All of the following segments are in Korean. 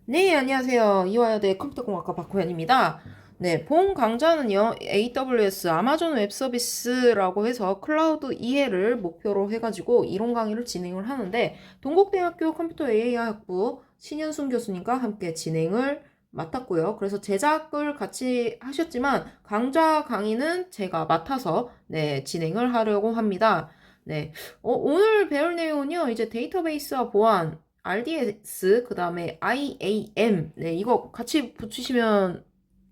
네, 안녕하세요. 이화여대 컴퓨터공학과 박호연입니다. 네, 본 강좌는요, AWS 아마존 웹 서비스라고 해서 클라우드 이해를 목표로 해가지고 이론 강의를 진행을 하는데, 동국대학교 컴퓨터 AI학부 신현순 교수님과 함께 진행을 맡았고요. 그래서 제작을 같이 하셨지만, 강좌 강의는 제가 맡아서, 네, 진행을 하려고 합니다. 네, 오늘 배울 내용은요, 이제 데이터베이스와 보안, RDS, 그 다음에 IAM, 네, 이거 같이 붙이시면,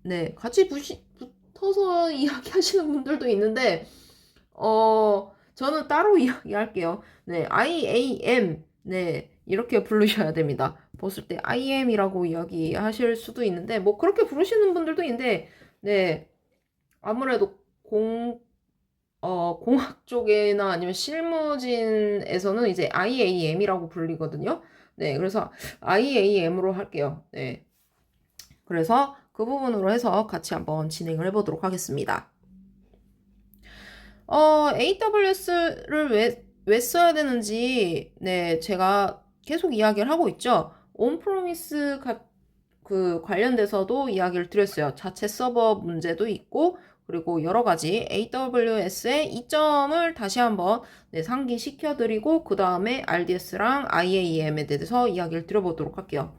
네, 같이 붙어서 이야기하시는 분들도 있는데, 저는 따로 이야기할게요. 네, IAM, 네, 이렇게 부르셔야 됩니다. 봤을 때 IM이라고 이야기하실 수도 있는데, 뭐, 그렇게 부르시는 분들도 있는데, 네, 아무래도 공학 쪽이나 아니면 실무진에서는 이제 IAM이라고 불리거든요. 네, 그래서 IAM으로 할게요. 네. 그래서 그 부분으로 해서 같이 한번 진행을 해보도록 하겠습니다. AWS를 왜 써야 되는지, 네, 제가 계속 이야기를 하고 있죠. 온프로미스 그 관련돼서도 이야기를 드렸어요. 자체 서버 문제도 있고, 그리고 여러 가지 AWS의 이점을 다시 한번 네, 상기시켜 드리고, 그 다음에 RDS랑 IAM에 대해서 이야기를 드려보도록 할게요.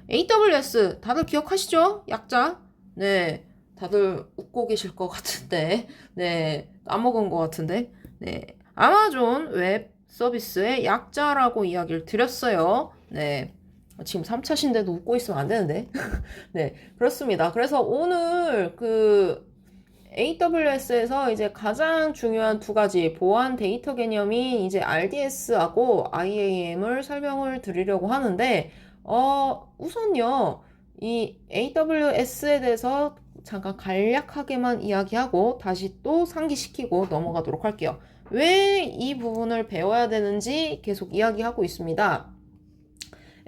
AWS 다들 기억하시죠? 약자. 네. 다들 웃고 계실 것 같은데. 네. 까먹은 것 같은데. 네. 아마존 웹 서비스의 약자라고 이야기를 드렸어요. 네. 지금 3차신데도 웃고 있으면 안 되는데. 네. 그렇습니다. 그래서 오늘 AWS에서 이제 가장 중요한 두 가지 보안 데이터 개념이 이제 RDS하고 IAM을 설명을 드리려고 하는데, 우선요, 이 AWS에 대해서 잠깐 간략하게만 이야기하고 다시 또 상기시키고 넘어가도록 할게요. 왜 이 부분을 배워야 되는지 계속 이야기하고 있습니다.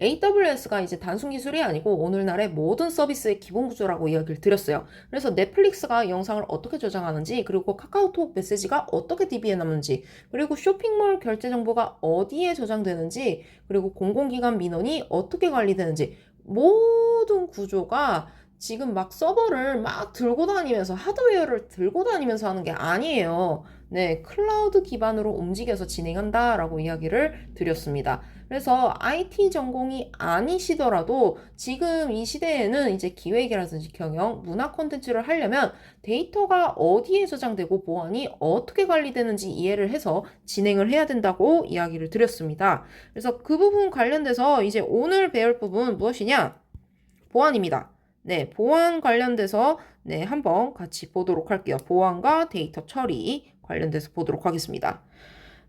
AWS가 이제 단순 기술이 아니고 오늘날의 모든 서비스의 기본 구조라고 이야기를 드렸어요. 그래서 넷플릭스가 영상을 어떻게 저장하는지, 그리고 카카오톡 메시지가 어떻게 DB에 남는지, 그리고 쇼핑몰 결제 정보가 어디에 저장되는지, 그리고 공공기관 민원이 어떻게 관리되는지, 모든 구조가 지금 막 서버를 막 들고 다니면서 하드웨어를 들고 다니면서 하는 게 아니에요. 네, 클라우드 기반으로 움직여서 진행한다라고 이야기를 드렸습니다. 그래서 IT 전공이 아니시더라도 지금 이 시대에는 이제 기획이라든지 경영, 문화 콘텐츠를 하려면 데이터가 어디에 저장되고 보안이 어떻게 관리되는지 이해를 해서 진행을 해야 된다고 이야기를 드렸습니다. 그래서 그 부분 관련돼서 이제 오늘 배울 부분 무엇이냐? 보안입니다. 네, 보안 관련돼서 네, 한번 같이 보도록 할게요. 보안과 데이터 처리 관련돼서 보도록 하겠습니다.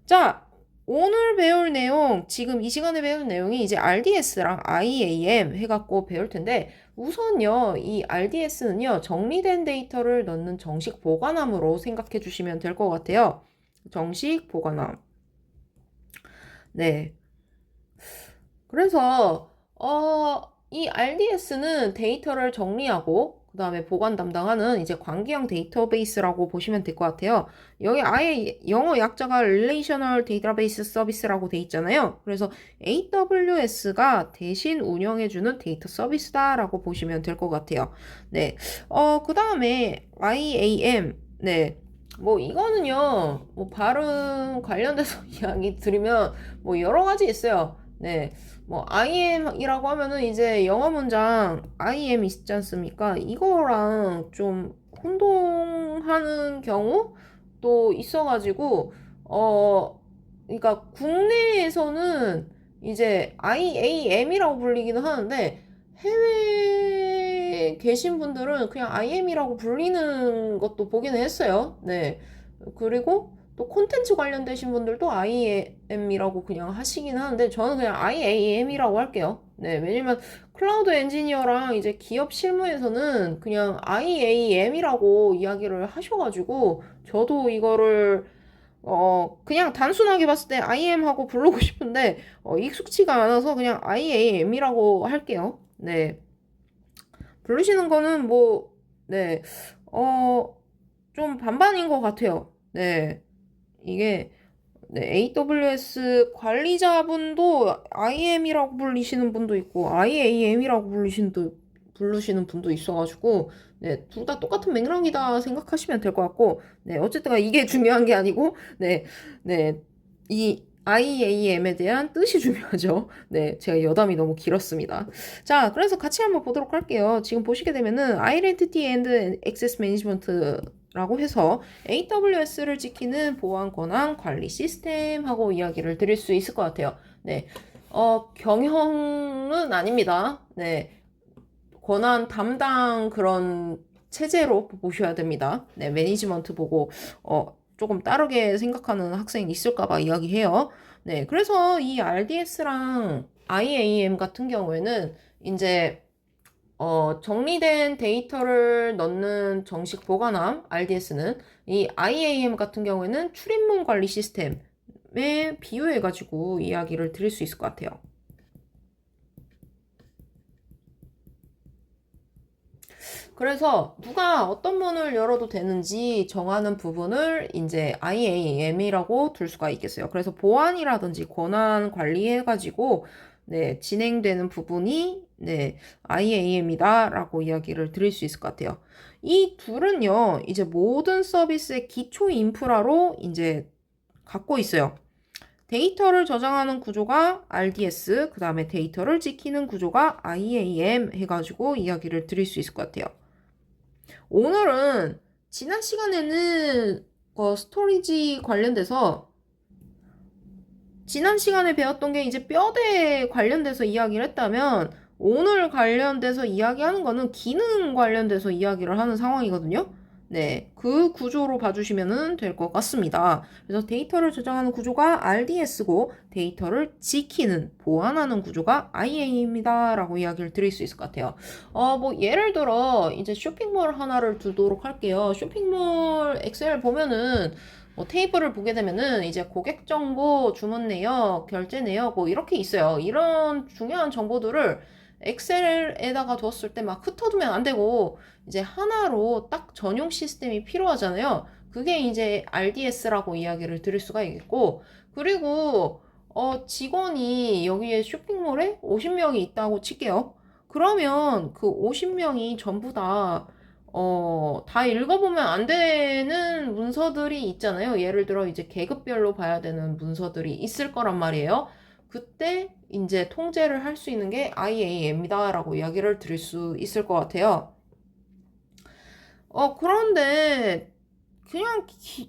자, 오늘 배울 내용, 지금 이 시간에 배울 내용이 이제 RDS랑 IAM 해갖고 배울 텐데, 우선요, 이 RDS는요, 정리된 데이터를 넣는 정식 보관함으로 생각해 주시면 될 것 같아요. 정식 보관함. 네. 그래서, 이 RDS는 데이터를 정리하고, 그 다음에 보관 담당하는 이제 관계형 데이터베이스라고 보시면 될 것 같아요. 여기 아예 영어 약자가 Relational Database Service라고 돼 있잖아요. 그래서 AWS가 대신 운영해주는 데이터 서비스다라고 보시면 될 것 같아요. 네. 그 다음에 IAM. 네. 뭐 이거는요, 뭐 발음 관련돼서 이야기 드리면 뭐 여러 가지 있어요. 네. 뭐 IM이라고 하면은 이제 영어 문장 IM 있지 않습니까? 이거랑 좀 혼동하는 경우도 있어가지고 그러니까 국내에서는 이제 IAM이라고 불리기는 하는데 해외에 계신 분들은 그냥 IM이라고 불리는 것도 보기는 했어요. 네. 그리고 또 콘텐츠 관련되신 분들도 IAM이라고 그냥 하시긴 하는데 저는 그냥 IAM이라고 할게요. 네, 왜냐면 클라우드 엔지니어랑 이제 기업 실무에서는 그냥 IAM이라고 이야기를 하셔가지고 저도 이거를 그냥 단순하게 봤을 때 IAM하고 부르고 싶은데 익숙치가 않아서 그냥 IAM이라고 할게요. 네. 부르시는 거는 뭐, 네, 좀 반반인 것 같아요. 네. 이게 네, AWS 관리자분도 IAM이라고 불리시는 분도 있고 IAM이라고 부르시는 분도 있어가지고 네, 둘 다 똑같은 맥락이다 생각하시면 될 것 같고 네, 어쨌든 이게 중요한 게 아니고 네, 네, 이 IAM에 대한 뜻이 중요하죠. 네, 제가 여담이 너무 길었습니다. 자, 그래서 같이 한번 보도록 할게요. 지금 보시게 되면은 Identity and Access Management 라고 해서 AWS를 지키는 보안 권한 관리 시스템하고 이야기를 드릴 수 있을 것 같아요. 네, 경영은 아닙니다. 네, 권한 담당 그런 체제로 보셔야 됩니다. 네, 매니지먼트 보고 조금 다르게 생각하는 학생이 있을까봐 이야기해요. 네, 그래서 이 RDS랑 IAM 같은 경우에는 이제 정리된 데이터를 넣는 정식 보관함 RDS는 이 IAM 같은 경우에는 출입문 관리 시스템에 비유해가지고 이야기를 드릴 수 있을 것 같아요. 그래서 누가 어떤 문을 열어도 되는지 정하는 부분을 이제 IAM이라고 둘 수가 있겠어요. 그래서 보안이라든지 권한 관리해가지고 네, 진행되는 부분이 네, IAM이다라고 이야기를 드릴 수 있을 것 같아요. 이 둘은요, 이제 모든 서비스의 기초 인프라로 이제 갖고 있어요. 데이터를 저장하는 구조가 RDS, 그 다음에 데이터를 지키는 구조가 IAM 해가지고 이야기를 드릴 수 있을 것 같아요. 오늘은 지난 시간에는 스토리지 관련돼서 지난 시간에 배웠던 게 이제 뼈대 관련돼서 이야기를 했다면 오늘 관련돼서 이야기하는 거는 기능 관련돼서 이야기를 하는 상황이거든요. 네, 그 구조로 봐주시면 될 것 같습니다. 그래서 데이터를 저장하는 구조가 RDS고 데이터를 지키는, 보안하는 구조가 IAM입니다. 라고 이야기를 드릴 수 있을 것 같아요. 뭐 예를 들어 이제 쇼핑몰 하나를 두도록 할게요. 쇼핑몰 엑셀 보면은 뭐 테이블을 보게 되면은 이제 고객 정보, 주문 내역, 결제 내역 뭐 이렇게 있어요. 이런 중요한 정보들을 엑셀에다가 두었을 때 막 흩어두면 안 되고 이제 하나로 딱 전용 시스템이 필요하잖아요. 그게 이제 RDS라고 이야기를 드릴 수가 있겠고 그리고 직원이 여기에 쇼핑몰에 50명이 있다고 칠게요. 그러면 그 50명이 전부 다 읽어보면 안 되는 문서들이 있잖아요. 예를 들어 이제 계급별로 봐야 되는 문서들이 있을 거란 말이에요. 그때 이제 통제를 할 수 있는 게 IAM이다 라고 이야기를 드릴 수 있을 것 같아요. 그런데 그냥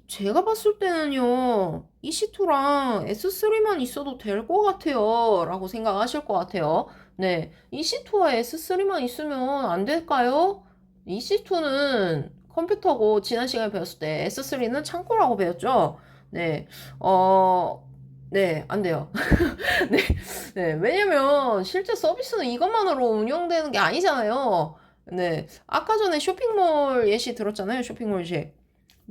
제가 봤을 때는요, EC2랑 S3만 있어도 될 것 같아요. 라고 생각하실 것 같아요. 네. EC2와 S3만 있으면 안 될까요? EC2는 컴퓨터고, 지난 시간에 배웠을 때 S3는 창고라고 배웠죠? 네. 네, 안 돼요. 네. 네. 왜냐면, 실제 서비스는 이것만으로 운영되는 게 아니잖아요. 네. 아까 전에 쇼핑몰 예시 들었잖아요. 쇼핑몰 예시.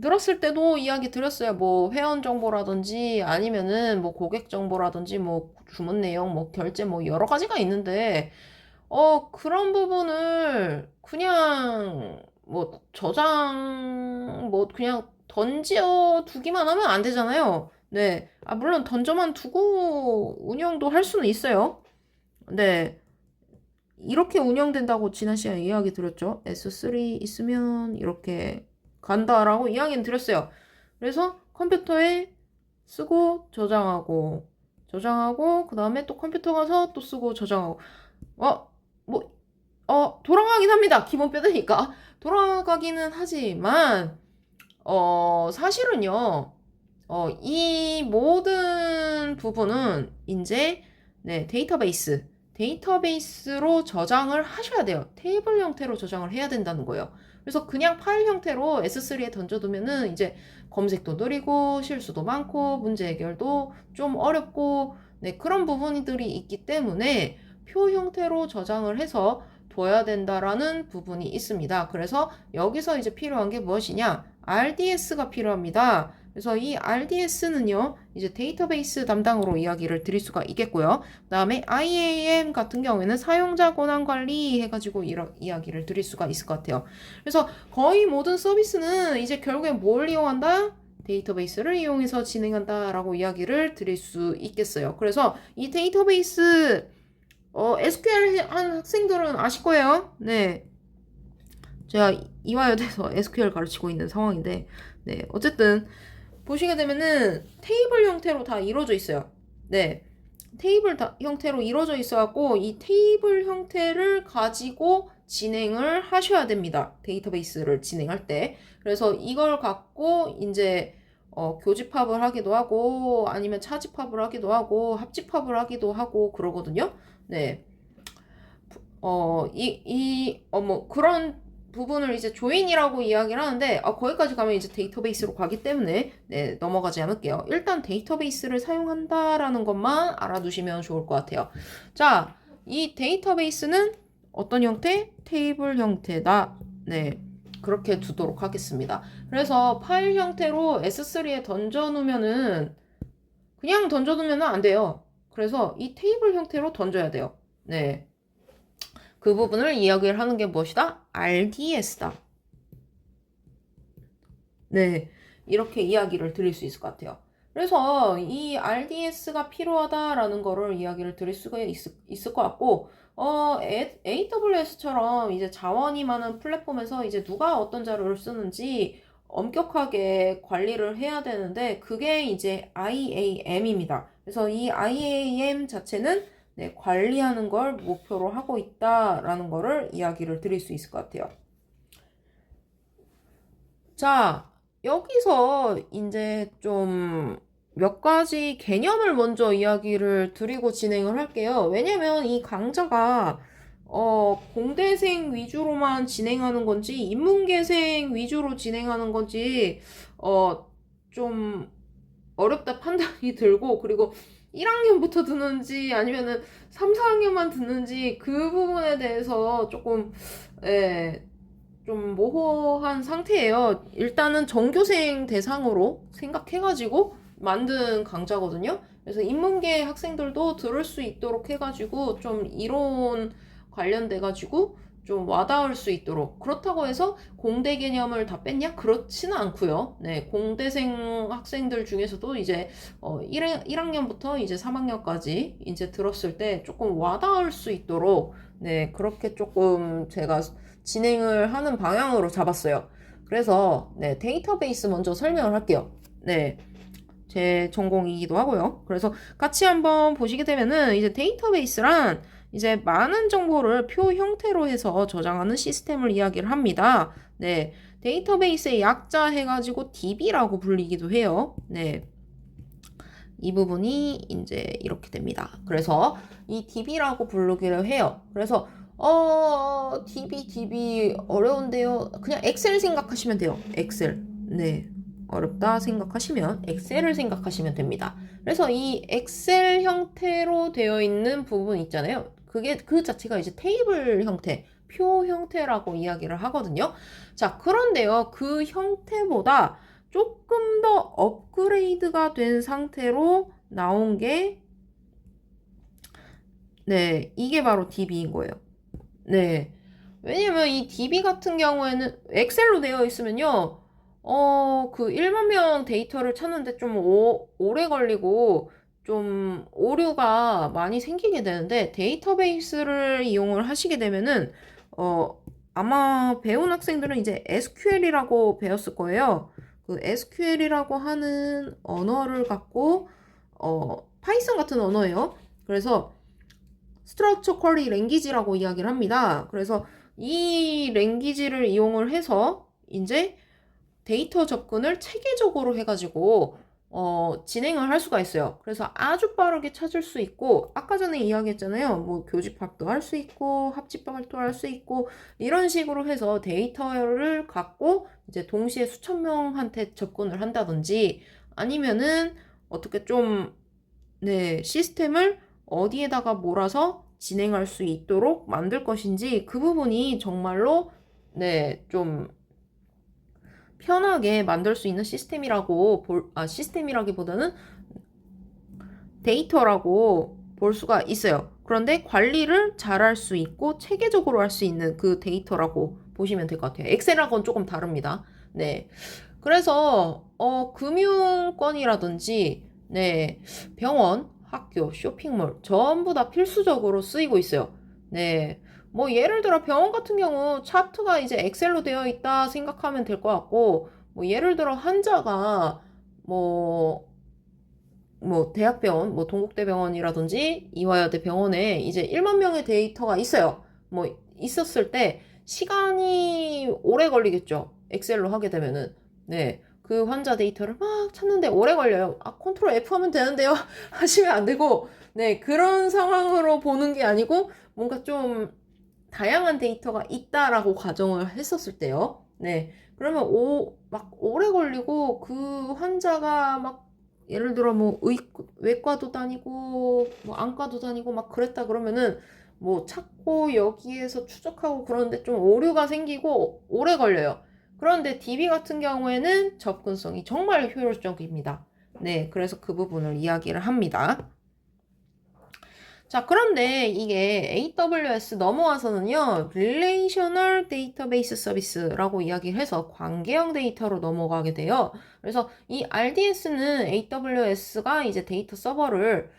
들었을 때도 이야기 드렸어요. 뭐 회원 정보라든지 아니면은 뭐 고객 정보라든지 뭐 주문 내용, 뭐 결제 뭐 여러 가지가 있는데 그런 부분을 그냥 뭐 저장 뭐 그냥 던져 두기만 하면 안 되잖아요. 네. 물론 던져만 두고 운영도 할 수는 있어요. 네. 이렇게 운영된다고 지난 시간에 이야기 드렸죠. S3 있으면 이렇게 간다라고 이야기는 드렸어요. 그래서 컴퓨터에 쓰고 저장하고 그 다음에 또 컴퓨터 가서 또 쓰고 저장하고 돌아가긴 합니다. 기본 뼈대니까 돌아가기는 하지만 사실은요 이 모든 부분은 이제 네, 데이터베이스로 저장을 하셔야 돼요. 테이블 형태로 저장을 해야 된다는 거예요. 그래서 그냥 파일 형태로 S3에 던져두면은 이제 검색도 느리고 실수도 많고 문제 해결도 좀 어렵고 네, 그런 부분들이 있기 때문에 표 형태로 저장을 해서 둬야 된다라는 부분이 있습니다. 그래서 여기서 이제 필요한 게 무엇이냐? RDS가 필요합니다. 그래서 이 RDS는요, 이제 데이터베이스 담당으로 이야기를 드릴 수가 있겠고요. 그 다음에 IAM 같은 경우에는 사용자 권한 관리 해가지고 이야기를 드릴 수가 있을 것 같아요. 그래서 거의 모든 서비스는 이제 결국에 뭘 이용한다? 데이터베이스를 이용해서 진행한다라고 이야기를 드릴 수 있겠어요. 그래서 이 데이터베이스 SQL 한 학생들은 아실 거예요. 네. 제가 이화여대에서 SQL 가르치고 있는 상황인데, 네. 어쨌든, 보시게 되면은 테이블 형태로 다 이루어져 있어요. 네. 테이블 형태로 이루어져 있어갖고, 이 테이블 형태를 가지고 진행을 하셔야 됩니다. 데이터베이스를 진행할 때. 그래서 이걸 갖고, 이제, 교집합을 하기도 하고, 아니면 차집합을 하기도 하고, 합집합을 하기도 하고, 그러거든요. 네. 뭐, 그런 부분을 이제 조인이라고 이야기를 하는데, 거기까지 가면 이제 데이터베이스로 가기 때문에, 네, 넘어가지 않을게요. 일단 데이터베이스를 사용한다라는 것만 알아두시면 좋을 것 같아요. 자, 이 데이터베이스는 어떤 형태? 테이블 형태다. 네. 그렇게 두도록 하겠습니다. 그래서 파일 형태로 S3에 던져놓으면은, 그냥 던져두면 안 돼요. 그래서 이 테이블 형태로 던져야 돼요. 네. 그 부분을 이야기를 하는 게 무엇이다? RDS다. 네, 이렇게 이야기를 드릴 수 있을 것 같아요. 그래서 이 RDS가 필요하다라는 거를 이야기를 드릴 수가 있을 것 같고, AWS처럼 이제 자원이 많은 플랫폼에서 이제 누가 어떤 자료를 쓰는지 엄격하게 관리를 해야 되는데, 그게 이제 IAM입니다. 그래서 이 IAM 자체는 네, 관리하는 걸 목표로 하고 있다라는 거를 이야기를 드릴 수 있을 것 같아요. 자, 여기서 이제 좀 몇 가지 개념을 먼저 이야기를 드리고 진행을 할게요. 왜냐면 이 강좌가 공대생 위주로만 진행하는 건지 인문계생 위주로 진행하는 건지 좀 어렵다 판단이 들고, 그리고 1학년부터 듣는지 아니면은 3, 4학년만 듣는지 그 부분에 대해서 조금 좀 모호한 상태예요. 일단은 전교생 대상으로 생각해가지고 만든 강좌거든요. 그래서 인문계 학생들도 들을 수 있도록 해가지고 좀 이론 관련돼가지고 좀 와닿을 수 있도록. 그렇다고 해서 공대 개념을 다 뺐냐? 그렇지는 않고요. 네, 공대생 학생들 중에서도 이제 1학년부터 이제 3학년까지 이제 들었을 때 조금 와닿을 수 있도록 네, 그렇게 조금 제가 진행을 하는 방향으로 잡았어요. 그래서 네, 데이터베이스 먼저 설명을 할게요. 네. 제 전공이기도 하고요. 그래서 같이 한번 보시게 되면은 이제 데이터베이스란 이제 많은 정보를 표 형태로 해서 저장하는 시스템을 이야기를 합니다. 네. 데이터베이스의 약자 해가지고 DB라고 불리기도 해요. 네. 이 부분이 이제 이렇게 됩니다. 그래서 이 DB라고 부르기로 해요. 그래서 DB 어려운데요. 그냥 엑셀 생각하시면 돼요. 엑셀. 네. 어렵다 생각하시면 엑셀을 생각하시면 됩니다. 그래서 이 엑셀 형태로 되어 있는 부분 있잖아요. 그 자체가 이제 테이블 형태, 표 형태라고 이야기를 하거든요. 자, 그런데요. 그 형태보다 조금 더 업그레이드가 된 상태로 나온 게 네, 이게 바로 DB인 거예요. 네. 왜냐면 이 DB 같은 경우에는 엑셀로 되어 있으면요. 그 1만 명 데이터를 찾는데 좀 오래 걸리고 좀 오류가 많이 생기게 되는데 데이터베이스를 이용을 하시게 되면은 아마 배운 학생들은 이제 SQL이라고 배웠을 거예요. 그 SQL이라고 하는 언어를 갖고 파이썬 같은 언어예요. 그래서 스트럭처 쿼리 랭귀지라고 이야기를 합니다. 그래서 이 랭귀지를 이용을 해서 이제 데이터 접근을 체계적으로 해가지고 진행을 할 수가 있어요. 그래서 아주 빠르게 찾을 수 있고, 아까 전에 이야기했잖아요. 뭐 교집합도 할 수 있고 합집합도 할 수 있고 이런 식으로 해서 데이터를 갖고 이제 동시에 수천 명한테 접근을 한다든지 아니면은 어떻게 좀 네, 시스템을 어디에다가 몰아서 진행할 수 있도록 만들 것인지 그 부분이 정말로 네, 좀 편하게 만들 수 있는 시스템이라기보다는 데이터라고 볼 수가 있어요. 그런데 관리를 잘 할 수 있고 체계적으로 할 수 있는 그 데이터라고 보시면 될 것 같아요. 엑셀하고는 조금 다릅니다. 네. 그래서 금융권이라든지 네, 병원, 학교, 쇼핑몰 전부 다 필수적으로 쓰이고 있어요. 네. 뭐 예를 들어 병원 같은 경우 차트가 이제 엑셀로 되어 있다 생각하면 될 것 같고 뭐 예를 들어 환자가 뭐 대학병원, 뭐 동국대병원이라든지 이화여대 병원에 이제 1만 명의 데이터가 있어요. 뭐 있었을 때 시간이 오래 걸리겠죠. 엑셀로 하게 되면은. 네. 그 환자 데이터를 막 찾는데 오래 걸려요. 아, 컨트롤 F 하면 되는데요. 하시면 안 되고, 네. 그런 상황으로 보는 게 아니고, 뭔가 좀 다양한 데이터가 있다라고 가정을 했었을 때요. 네. 그러면 막 오래 걸리고 그 환자가 막 예를 들어 뭐 외과도 다니고 뭐 안과도 다니고 막 그랬다 그러면은 뭐 찾고 여기에서 추적하고 그러는데 좀 오류가 생기고 오래 걸려요. 그런데 DB 같은 경우에는 접근성이 정말 효율적입니다. 네, 그래서 그 부분을 이야기를 합니다. 자, 그런데 이게 AWS 넘어와서는요, Relational Database Service라고 이야기를 해서 관계형 데이터로 넘어가게 돼요. 그래서 이 RDS는 AWS가 이제 데이터 서버를,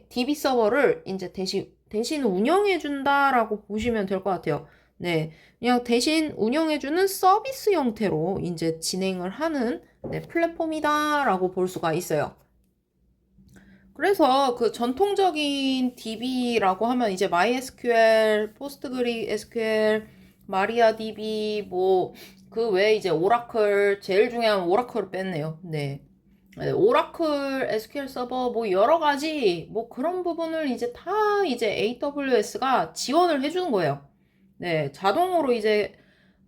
DB 서버를 이제 대신 운영해준다라고 보시면 될 것 같아요. 네. 그냥 대신 운영해주는 서비스 형태로 이제 진행을 하는 네, 플랫폼이다라고 볼 수가 있어요. 그래서 그 전통적인 DB라고 하면 이제 MySQL, PostgreSQL, MariaDB 뭐 그 외에 이제 오라클 제일 중요한 오라클을 뺐네요. 네. 네, 오라클 SQL 서버 뭐 여러 가지 뭐 그런 부분을 이제 다 이제 AWS가 지원을 해주는 거예요. 네, 자동으로 이제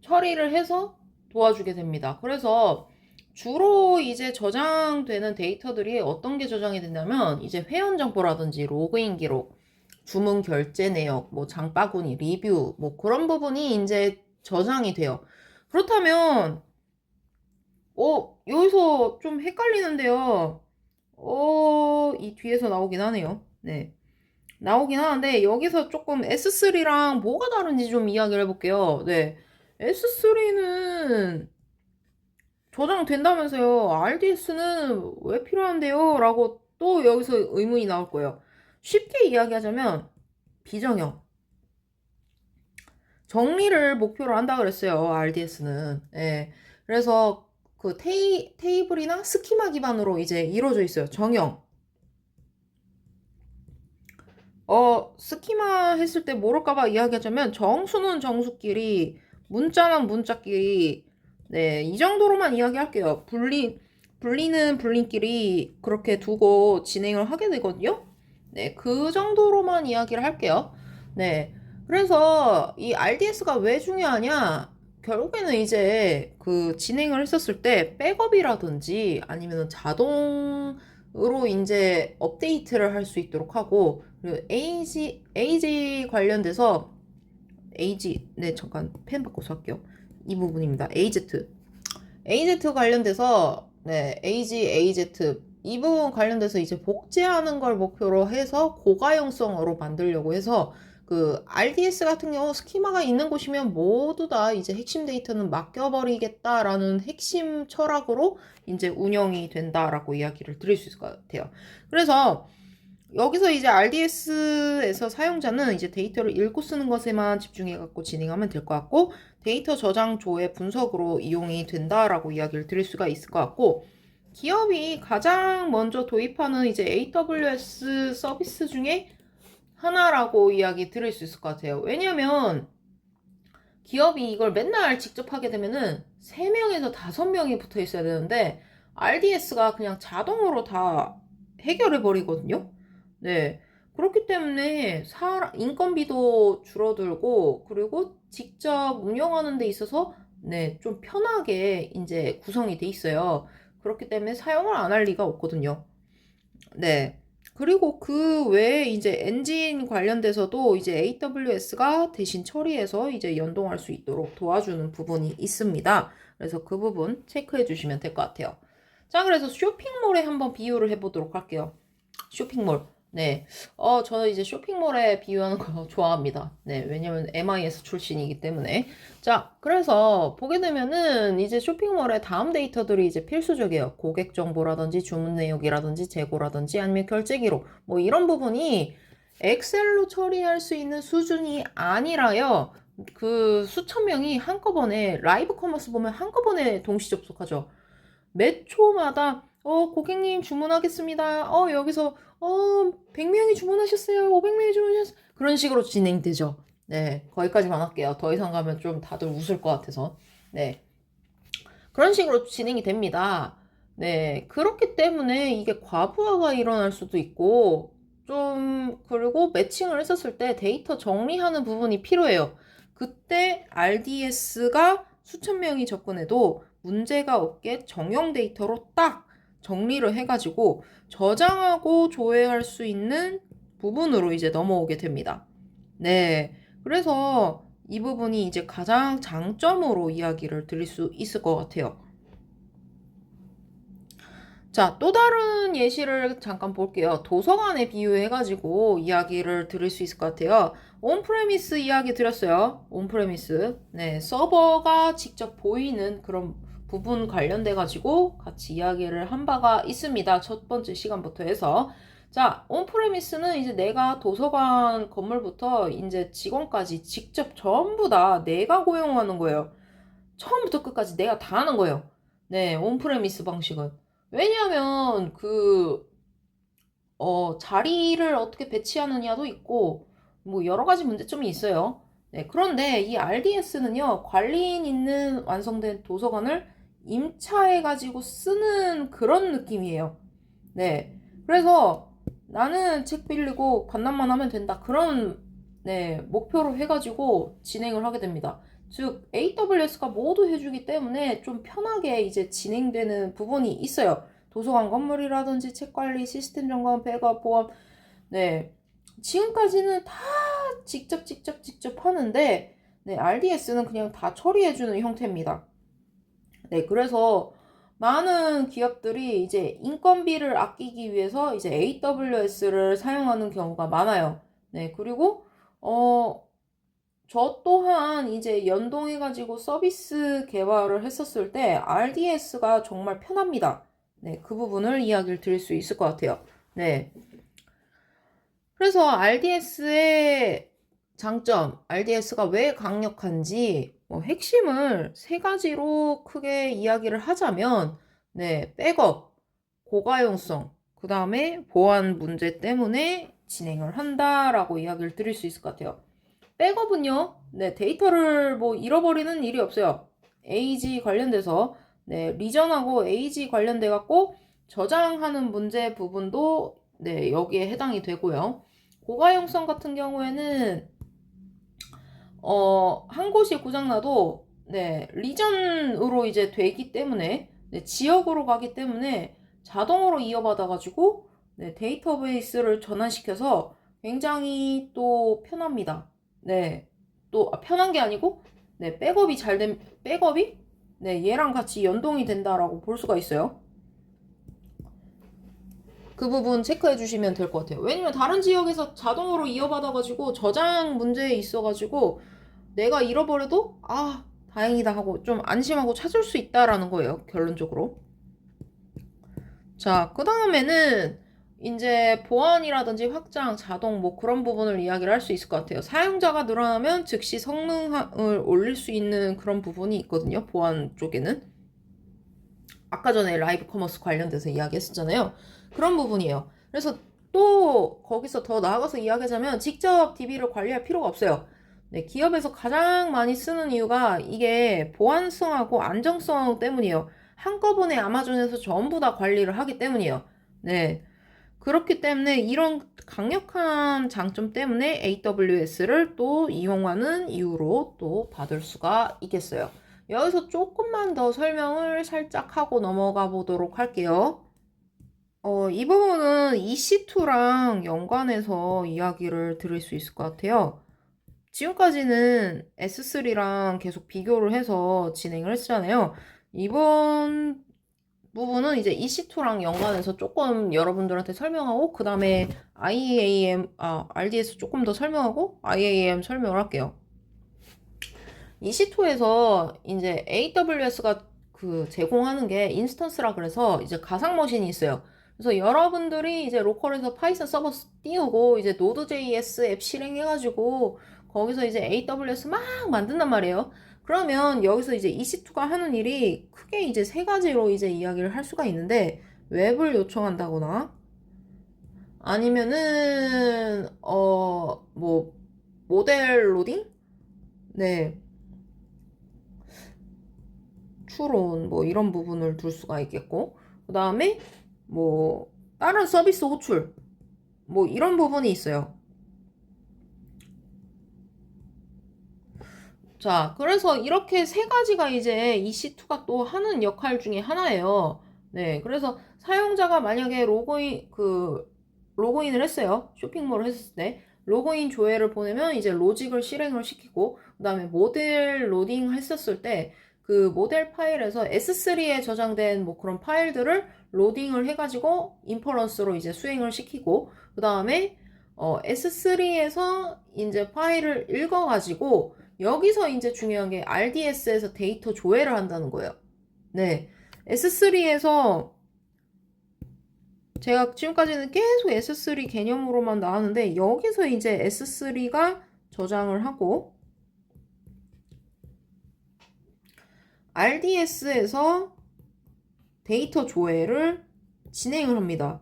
처리를 해서 도와주게 됩니다. 그래서 주로 이제 저장되는 데이터들이 어떤 게 저장이 된다면 이제 회원 정보라든지 로그인 기록, 주문 결제 내역, 뭐 장바구니, 리뷰, 뭐 그런 부분이 이제 저장이 돼요. 그렇다면 여기서 좀 헷갈리는데요. 이 뒤에서 나오긴 하네요. 네. 나오긴 하는데 여기서 조금 S3랑 뭐가 다른지 좀 이야기를 해볼게요. 네. S3는 저장된다면서요. RDS는 왜 필요한데요? 라고 또 여기서 의문이 나올 거예요. 쉽게 이야기하자면 비정형. 정리를 목표로 한다 그랬어요. RDS는. 예. 그래서 그 테이블이나 스키마 기반으로 이제 이루어져 있어요. 정형. 스키마 했을 때 모를까봐 이야기하자면 정수는 정수끼리, 문자는 문자끼리, 네, 이 정도로만 이야기할게요. 분리는 분리끼리 그렇게 두고 진행을 하게 되거든요. 네, 그 정도로만 이야기를 할게요. 네, 그래서 이 RDS가 왜 중요하냐? 결국에는 이제 그 진행을 했었을 때 백업이라든지 아니면 자동으로 이제 업데이트를 할 수 있도록 하고 그리고 AG 관련돼서 네, 잠깐 펜 바꿔서 할게요. 이 부분입니다. AZ 관련돼서 네, AZ 이 부분 관련돼서 이제 복제하는 걸 목표로 해서 고가용성으로 만들려고 해서 그 RDS 같은 경우 스키마가 있는 곳이면 모두 다 이제 핵심 데이터는 맡겨버리겠다라는 핵심 철학으로 이제 운영이 된다라고 이야기를 드릴 수 있을 것 같아요. 그래서 여기서 이제 RDS에서 사용자는 이제 데이터를 읽고 쓰는 것에만 집중해 갖고 진행하면 될 것 같고 데이터 저장 조회 분석으로 이용이 된다라고 이야기를 드릴 수가 있을 것 같고 기업이 가장 먼저 도입하는 이제 AWS 서비스 중에 하나라고 이야기 드릴 수 있을 것 같아요. 왜냐면 기업이 이걸 맨날 직접 하게 되면은 3명에서 5명이 붙어 있어야 되는데 RDS가 그냥 자동으로 다 해결해 버리거든요. 네. 그렇기 때문에 인건비도 줄어들고 그리고 직접 운영하는 데 있어서 네, 좀 편하게 이제 구성이 돼 있어요. 그렇기 때문에 사용을 안 할 리가 없거든요. 네. 그리고 그 외에 이제 엔진 관련돼서도 이제 AWS가 대신 처리해서 이제 연동할 수 있도록 도와주는 부분이 있습니다. 그래서 그 부분 체크해 주시면 될 것 같아요. 자, 그래서 쇼핑몰에 한번 비유를 해보도록 할게요. 쇼핑몰. 네. 저는 이제 쇼핑몰에 비유하는 거 좋아합니다. 네. 왜냐면 MIS 출신이기 때문에. 자, 그래서 보게 되면은 이제 쇼핑몰의 다음 데이터들이 이제 필수적이에요. 고객 정보라든지 주문 내역이라든지 재고라든지 아니면 결제 기록. 뭐 이런 부분이 엑셀로 처리할 수 있는 수준이 아니라요. 그 수천 명이 한꺼번에 라이브 커머스 보면 한꺼번에 동시 접속하죠. 몇 초마다 고객님 주문하겠습니다. 여기서 100명이 주문하셨어요. 500명이 주문하셨어요. 그런 식으로 진행되죠. 네, 거기까지만 할게요. 더 이상 가면 좀 다들 웃을 것 같아서. 네, 그런 식으로 진행이 됩니다. 네, 그렇기 때문에 이게 과부하가 일어날 수도 있고, 그리고 매칭을 했었을 때 데이터 정리하는 부분이 필요해요. 그때 RDS가 수천 명이 접근해도 문제가 없게 정형 데이터로 딱 정리를 해가지고 저장하고 조회할 수 있는 부분으로 이제 넘어오게 됩니다. 네. 그래서 이 부분이 이제 가장 장점으로 이야기를 드릴 수 있을 것 같아요. 자, 또 다른 예시를 잠깐 볼게요. 도서관에 비유해가지고 이야기를 드릴 수 있을 것 같아요. 온프레미스 이야기 드렸어요. 온프레미스. 네, 서버가 직접 보이는 그런 부분 관련돼가지고 같이 이야기를 한 바가 있습니다. 첫 번째 시간부터 해서. 자, 온프레미스는 이제 내가 도서관 건물부터 이제 직원까지 직접 전부 다 내가 고용하는 거예요. 처음부터 끝까지 내가 다 하는 거예요. 네, 온프레미스 방식은. 왜냐하면 자리를 어떻게 배치하느냐도 있고 뭐 여러 가지 문제점이 있어요. 네, 그런데 이 RDS는요, 관리인 있는 완성된 도서관을 임차해가지고 쓰는 그런 느낌이에요. 네, 그래서 나는 책 빌리고 반납만 하면 된다. 그런 네, 목표로 해가지고 진행을 하게 됩니다. 즉, AWS가 모두 해주기 때문에 좀 편하게 이제 진행되는 부분이 있어요. 도서관 건물이라든지 책 관리, 시스템 점검, 백업, 보안. 네. 지금까지는 다 직접 하는데, 네, RDS는 그냥 다 처리해주는 형태입니다. 네, 그래서 많은 기업들이 이제 인건비를 아끼기 위해서 이제 AWS를 사용하는 경우가 많아요. 네, 그리고, 저 또한 이제 연동해가지고 서비스 개발을 했었을 때 RDS가 정말 편합니다. 네, 그 부분을 이야기를 드릴 수 있을 것 같아요. 네. 그래서 RDS의 장점, RDS가 왜 강력한지 핵심을 세 가지로 크게 이야기를 하자면, 네, 백업, 고가용성, 그 다음에 보안 문제 때문에 진행을 한다라고 이야기를 드릴 수 있을 것 같아요. 백업은요, 네, 데이터를 뭐 잃어버리는 일이 없어요. AG 관련돼서, 네, 리전하고 AG 관련돼갖고 저장하는 문제 부분도, 네, 여기에 해당이 되고요. 고가용성 같은 경우에는, 한 곳이 고장나도, 네, 리전으로 이제 되기 때문에, 네, 지역으로 가기 때문에 자동으로 이어받아가지고, 네, 데이터베이스를 전환시켜서 굉장히 또 편합니다. 네. 또 편한 게 아니고 네, 백업이 네, 얘랑 같이 연동이 된다라고 볼 수가 있어요. 그 부분 체크해 주시면 될 것 같아요. 왜냐면 다른 지역에서 자동으로 이어받아가지고 저장 문제에 있어가지고 내가 잃어버려도 다행이다 하고 좀 안심하고 찾을 수 있다라는 거예요. 결론적으로. 자, 그 다음에는 이제 보안이라든지 확장, 자동 뭐 그런 부분을 이야기를 할 수 있을 것 같아요. 사용자가 늘어나면 즉시 성능을 올릴 수 있는 그런 부분이 있거든요. 보안 쪽에는. 아까 전에 라이브 커머스 관련돼서 이야기했었잖아요. 그런 부분이에요. 그래서 또 거기서 더 나아가서 이야기하자면 직접 DB를 관리할 필요가 없어요. 네, 기업에서 가장 많이 쓰는 이유가 이게 보안성하고 안정성 때문이에요. 한꺼번에 아마존에서 전부 다 관리를 하기 때문이에요. 네. 그렇기 때문에 이런 강력한 장점 때문에 AWS를 또 이용하는 이유로 또 받을 수가 있겠어요. 여기서 조금만 더 설명을 살짝 하고 넘어가 보도록 할게요. 이 부분은 EC2랑 연관해서 이야기를 드릴 수 있을 것 같아요. 지금까지는 S3랑 계속 비교를 해서 진행을 했잖아요. 이번 부분은 이제 EC2랑 연관해서 조금 여러분들한테 설명하고, 그 다음에 RDS 조금 더 설명하고, IAM 설명을 할게요. EC2에서 이제 AWS가 그 제공하는 게 인스턴스라 그래서 이제 가상 머신이 있어요. 그래서 여러분들이 이제 로컬에서 파이썬 서버 띄우고 이제 Node.js 앱 실행해가지고 거기서 이제 AWS 막 만든단 말이에요. 그러면 여기서 이제 EC2가 하는 일이 크게 이제 세 가지로 이제 이야기를 할 수가 있는데, 웹을 요청한다거나 아니면은 뭐 모델 로딩? 네. 추론 뭐 이런 부분을 둘 수가 있겠고, 그 다음에 뭐 다른 서비스 호출 뭐 이런 부분이 있어요. 자, 그래서 이렇게 세 가지가 이제 EC2가 또 하는 역할 중에 하나예요. 네, 그래서 사용자가 만약에 로그인을 했어요. 쇼핑몰을 했을 때 로그인 조회를 보내면 이제 로직을 실행을 시키고, 그 다음에 모델 로딩 했었을 때 그 모델 파일에서 S3에 저장된 뭐 그런 파일들을 로딩을 해가지고 인퍼런스로 이제 수행을 시키고, 그 다음에 S3에서 이제 파일을 읽어가지고 여기서 이제 중요한 게 RDS에서 데이터 조회를 한다는 거예요. 네. S3에서 제가 지금까지는 계속 S3 개념으로만 나왔는데, 여기서 이제 S3가 저장을 하고 RDS에서 데이터 조회를 진행을 합니다.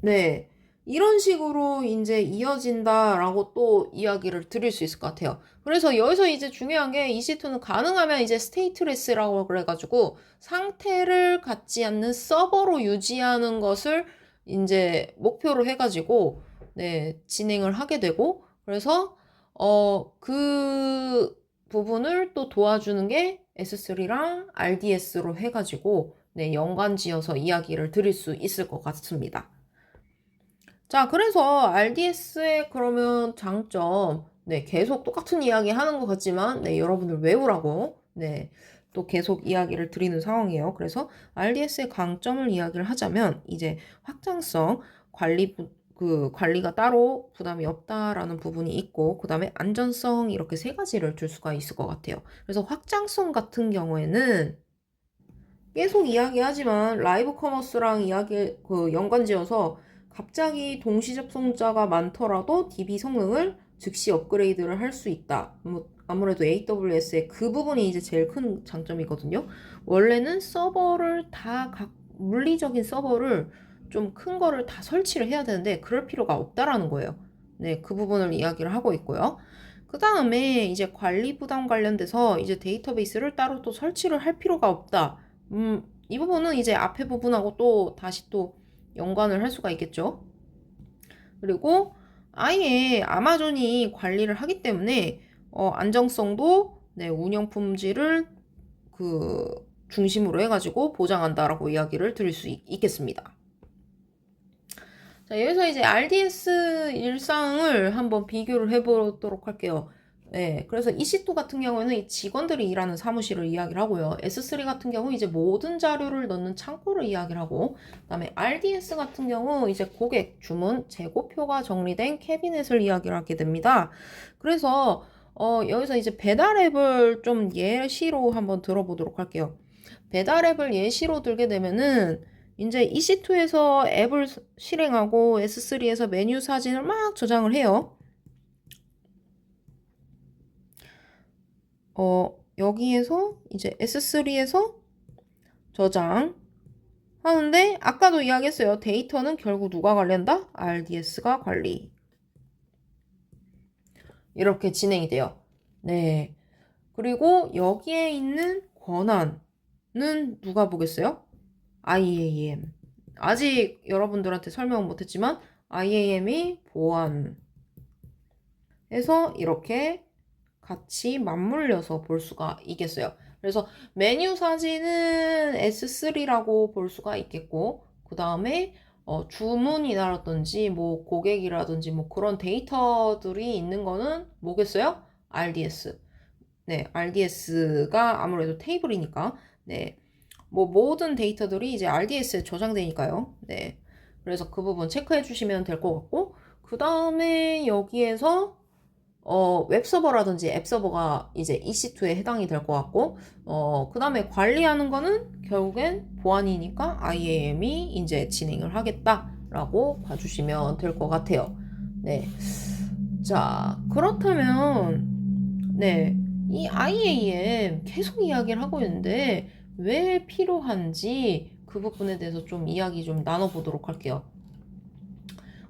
네. 이런 식으로 이제 이어진다라고 또 이야기를 드릴 수 있을 것 같아요. 그래서 여기서 이제 중요한 게 EC2는 가능하면 이제 스테이트레스라고 그래가지고 상태를 갖지 않는 서버로 유지하는 것을 이제 목표로 해가지고 네, 진행을 하게 되고, 그래서 그 부분을 또 도와주는 게 S3랑 RDS로 해가지고 네, 연관지어서 이야기를 드릴 수 있을 것 같습니다. 자, 그래서 RDS의 그러면 장점, 네, 계속 똑같은 이야기 하는 것 같지만, 네, 여러분들 외우라고, 네, 또 계속 이야기를 드리는 상황이에요. 그래서 RDS의 강점을 이야기를 하자면, 이제 확장성, 관리가 따로 부담이 없다라는 부분이 있고, 그 다음에 안전성, 이렇게 세 가지를 줄 수가 있을 것 같아요. 그래서 확장성 같은 경우에는 계속 이야기하지만 라이브 커머스랑 연관지어서 갑자기 동시 접속자가 많더라도 DB 성능을 즉시 업그레이드를 할 수 있다. 뭐 아무래도 AWS의 그 부분이 이제 제일 큰 장점이거든요. 원래는 물리적인 서버를 좀 큰 거를 다 설치를 해야 되는데 그럴 필요가 없다라는 거예요. 네, 그 부분을 이야기를 하고 있고요. 그 다음에 이제 관리 부담 관련돼서 이제 데이터베이스를 따로 또 설치를 할 필요가 없다. 이 부분은 이제 앞에 부분하고 또 다시 또 연관을 할 수가 있겠죠. 그리고 아예 아마존이 관리를 하기 때문에 안정성도 네, 운영 품질을 중심으로 해가지고 보장한다라고 이야기를 드릴 수 있겠습니다. 자, 여기서 이제 RDS 일상을 한번 비교를 해보도록 할게요. 네, 그래서 EC2 같은 경우에는 이 직원들이 일하는 사무실을 이야기를 하고요. S3 같은 경우 이제 모든 자료를 넣는 창고를 이야기를 하고, 그다음에 RDS 같은 경우 이제 고객 주문 재고표가 정리된 캐비넷을 이야기를 하게 됩니다. 그래서 여기서 이제 배달 앱을 좀 예시로 한번 들어보도록 할게요. 배달 앱을 예시로 들게 되면은 이제 EC2에서 앱을 실행하고 S3에서 메뉴 사진을 막 저장을 해요. 여기에서 이제 S3에서 저장 하는데, 아까도 이야기했어요. 데이터는 결국 누가 관리한다? RDS가 관리. 이렇게 진행이 돼요. 네. 그리고 여기에 있는 권한은 누가 보겠어요? IAM. 아직 여러분들한테 설명은 못했지만 IAM이 보안해서 이렇게 같이 맞물려서 볼 수가 있겠어요. 그래서 메뉴 사진은 S3라고 볼 수가 있겠고, 그 다음에 주문이라든지 뭐 고객이라든지 뭐 그런 데이터들이 있는 거는 뭐겠어요? RDS. 네, RDS가 아무래도 테이블이니까. 네. 뭐 모든 데이터들이 이제 RDS에 저장되니까요. 네. 그래서 그 부분 체크해 주시면 될 것 같고, 그 다음에 여기에서 웹서버라든지 앱서버가 이제 EC2에 해당이 될 것 같고, 그 다음에 관리하는 거는 결국엔 보안이니까 IAM이 이제 진행을 하겠다라고 봐주시면 될 것 같아요. 네. 자, 그렇다면, 네. 이 IAM 계속 이야기를 하고 있는데, 왜 필요한지 그 부분에 대해서 좀 이야기 좀 나눠보도록 할게요.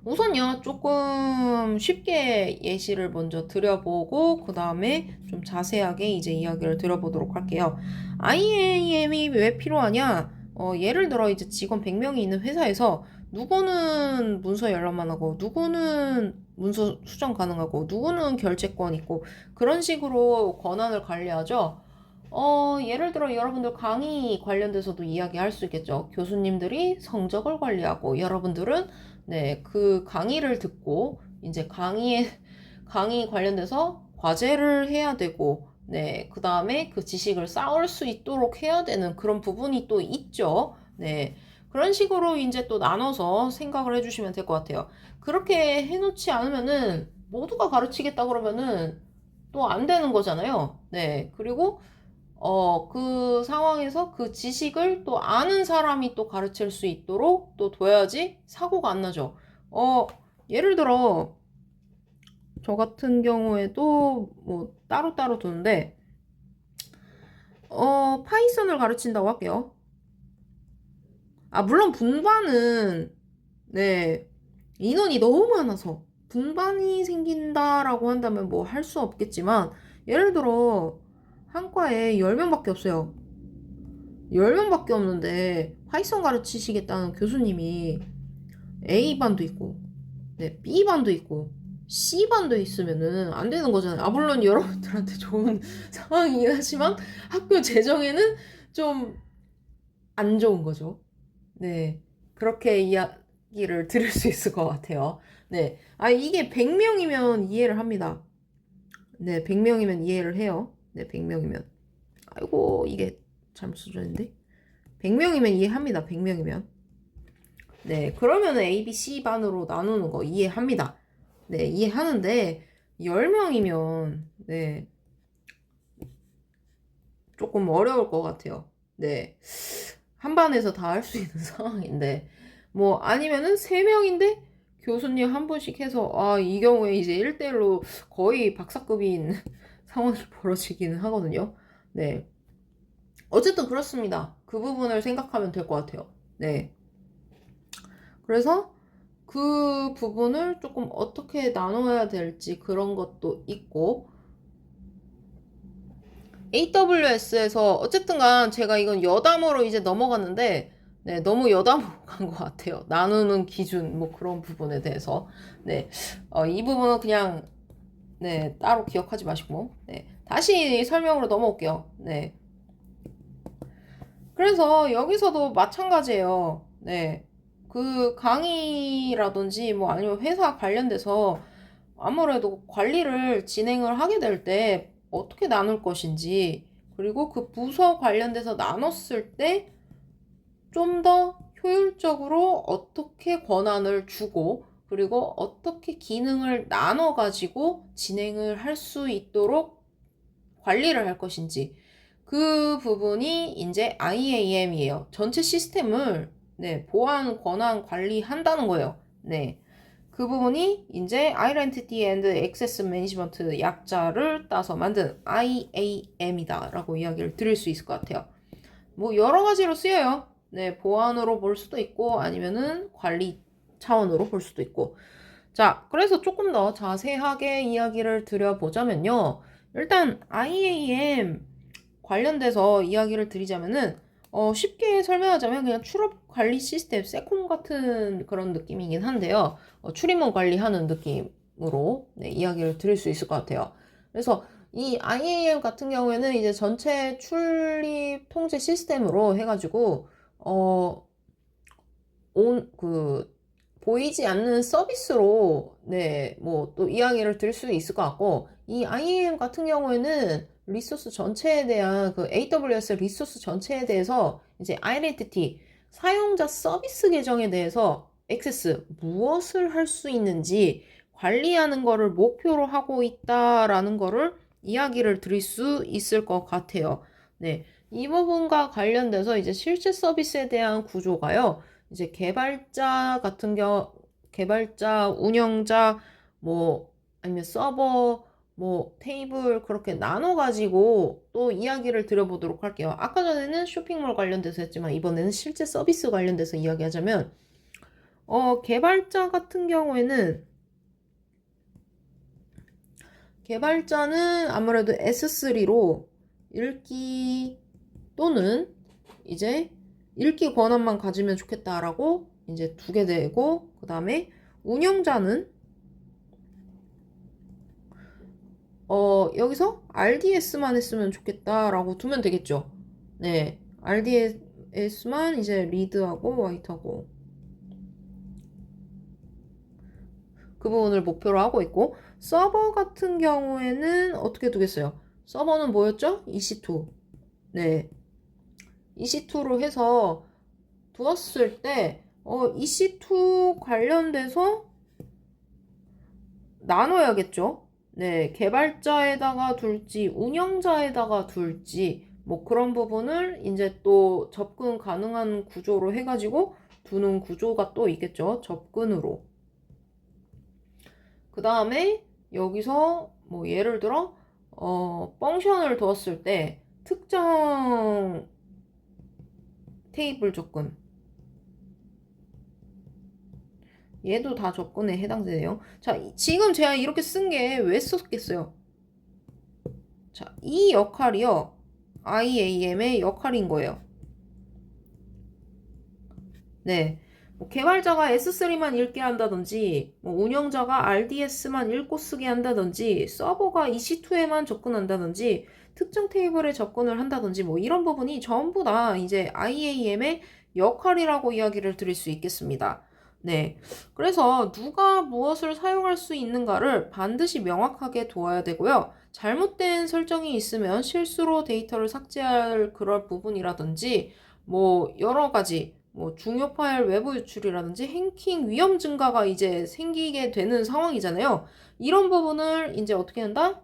우선요, 조금 쉽게 예시를 먼저 드려보고, 그 다음에 좀 자세하게 이제 이야기를 드려보도록 할게요. IAM이 왜 필요하냐? 예를 들어 이제 직원 100명이 있는 회사에서 누구는 문서 열람만 하고, 누구는 문서 수정 가능하고, 누구는 결제권 있고, 그런 식으로 권한을 관리하죠. 예를 들어 여러분들 강의 관련돼서도 이야기할 수 있겠죠. 교수님들이 성적을 관리하고, 여러분들은 네, 그 강의를 듣고, 이제 강의 관련돼서 과제를 해야 되고, 네, 그 다음에 그 지식을 쌓을 수 있도록 해야 되는 그런 부분이 또 있죠. 네, 그런 식으로 이제 또 나눠서 생각을 해주시면 될 것 같아요. 그렇게 해놓지 않으면은, 모두가 가르치겠다 그러면은 또 안 되는 거잖아요. 네, 그리고 그 상황에서 그 지식을 또 아는 사람이 또 가르칠 수 있도록 또 둬야지 사고가 안 나죠. 어, 예를 들어, 저 같은 경우에도 뭐 따로따로 두는데, 파이썬을 가르친다고 할게요. 아, 물론 분반은, 네, 인원이 너무 많아서 분반이 생긴다라고 한다면 뭐 할 수 없겠지만, 예를 들어, 한 과에 10명밖에 없어요. 10명밖에 없는데 파이썬 가르치시겠다는 교수님이 A반도 있고, 네, B반도 있고, C반도 있으면은 안 되는 거잖아요. 아, 물론 여러분들한테 좋은 상황이긴 하지만 학교 재정에는 좀 안 좋은 거죠. 네. 그렇게 이야기를 들을 수 있을 것 같아요. 네. 아, 이게 100명이면 이해를 합니다. 네, 100명이면 이해를 해요. 네, 100명이면. 아이고, 이게 잘못 써졌는데. 100명이면 이해합니다. 100명이면. 네, 그러면 A, B, C 반으로 나누는 거 이해합니다. 네, 이해하는데 10명이면 네, 조금 어려울 것 같아요. 네. 한 반에서 다 할 수 있는 상황인데 뭐 아니면은 3명인데 교수님 한 분씩 해서 이 경우에 이제 1대1로 거의 박사급인 상황이 벌어지기는 하거든요. 네. 어쨌든 그렇습니다. 그 부분을 생각하면 될 것 같아요. 네. 그래서 그 부분을 조금 어떻게 나눠야 될지 그런 것도 있고, AWS에서 어쨌든 간 제가 이건 여담으로 이제 넘어갔는데, 네, 너무 여담으로 간 것 같아요. 나누는 기준, 뭐 그런 부분에 대해서. 네, 이 부분은 그냥, 네, 따로 기억하지 마시고, 네, 다시 설명으로 넘어올게요. 네. 그래서 여기서도 마찬가지예요. 네. 그 강의라든지 뭐 아니면 회사 관련돼서 아무래도 관리를 진행을 하게 될 때 어떻게 나눌 것인지, 그리고 그 부서 관련돼서 나눴을 때 좀 더 효율적으로 어떻게 권한을 주고, 그리고 어떻게 기능을 나눠가지고 진행을 할 수 있도록 관리를 할 것인지, 그 부분이 이제 IAM이에요. 전체 시스템을 네, 보안 권한 관리한다는 거예요. 네. 그 부분이 이제 Identity and Access Management 약자를 따서 만든 IAM이다 라고 이야기를 드릴 수 있을 것 같아요. 뭐 여러 가지로 쓰여요. 네, 보안으로 볼 수도 있고 아니면은 관리 차원으로 볼 수도 있고. 자, 그래서 조금 더 자세하게 이야기를 드려보자면요. 일단 IAM 관련돼서 이야기를 드리자면은 쉽게 설명하자면 그냥 출업 관리 시스템, 세콤 같은 그런 느낌이긴 한데요. 출입문 관리하는 느낌으로 네, 이야기를 드릴 수 있을 것 같아요. 그래서 이 IAM 같은 경우에는 이제 전체 출입 통제 시스템으로 해가지고 보이지 않는 서비스로 네, 뭐 또 이야기를 드릴 수 있을 것 같고, 이 IAM 같은 경우에는 리소스 전체에 대한 그 AWS 리소스 전체에 대해서 이제 아이덴티티 사용자 서비스 계정에 대해서 액세스 무엇을 할 수 있는지 관리하는 거를 목표로 하고 있다라는 거를 이야기를 드릴 수 있을 것 같아요. 네. 이 부분과 관련돼서 이제 실제 서비스에 대한 구조가요. 이제 개발자, 운영자, 뭐, 아니면 서버, 뭐, 테이블, 그렇게 나눠가지고 또 이야기를 드려보도록 할게요. 아까 전에는 쇼핑몰 관련돼서 했지만, 이번에는 실제 서비스 관련돼서 이야기하자면, 개발자 같은 경우에는, 개발자는 아무래도 S3로 읽기 또는 이제 읽기 권한만 가지면 좋겠다라고 이제 두게 되고, 그 다음에 운영자는 여기서 RDS만 했으면 좋겠다라고 두면 되겠죠. 네, RDS만 이제 리드하고 와이트하고 그 부분을 목표로 하고 있고, 서버 같은 경우에는 어떻게 두겠어요? 서버는 뭐였죠? EC2. 네, EC2로 해서 두었을 때 EC2 관련돼서 나눠야겠죠. 네, 개발자에다가 둘지 운영자에다가 둘지 뭐 그런 부분을 이제 또 접근 가능한 구조로 해가지고 두는 구조가 또 있겠죠. 접근으로. 그 다음에 여기서 뭐 예를 들어 펑션을 두었을 때 특정 테이블 접근, 얘도 다 접근에 해당되네요. 자, 지금 제가 이렇게 쓴 게 왜 썼겠어요? 자, 이 역할이요, IAM의 역할인 거예요. 네, 뭐 개발자가 S3만 읽게 한다든지, 뭐 운영자가 RDS만 읽고 쓰게 한다든지, 서버가 EC2에만 접근한다든지, 특정 테이블에 접근을 한다든지, 뭐 이런 부분이 전부 다 이제 IAM의 역할이라고 이야기를 드릴 수 있겠습니다. 네, 그래서 누가 무엇을 사용할 수 있는가를 반드시 명확하게 두어야 되고요. 잘못된 설정이 있으면 실수로 데이터를 삭제할 그럴 부분이라든지, 뭐 여러 가지 뭐 중요 파일 외부 유출이라든지 해킹 위험 증가가 이제 생기게 되는 상황이잖아요. 이런 부분을 이제 어떻게 한다?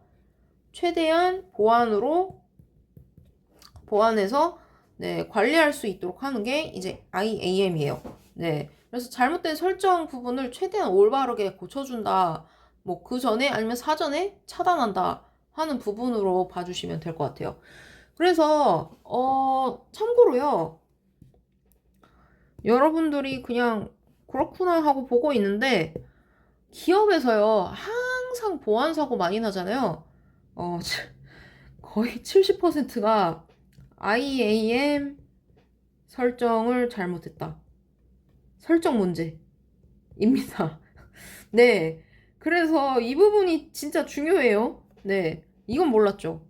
최대한 보완해서 네, 관리할 수 있도록 하는 게 이제 IAM이에요. 네. 그래서 잘못된 설정 부분을 최대한 올바르게 고쳐준다. 뭐 그 전에 아니면 사전에 차단한다 하는 부분으로 봐주시면 될 것 같아요. 그래서 참고로요. 여러분들이 그냥 그렇구나 하고 보고 있는데 기업에서요 항상 보안 사고 많이 나잖아요. 거의 70%가 IAM 설정을 잘못했다. 설정 문제입니다. 네. 그래서 이 부분이 진짜 중요해요. 네. 이건 몰랐죠.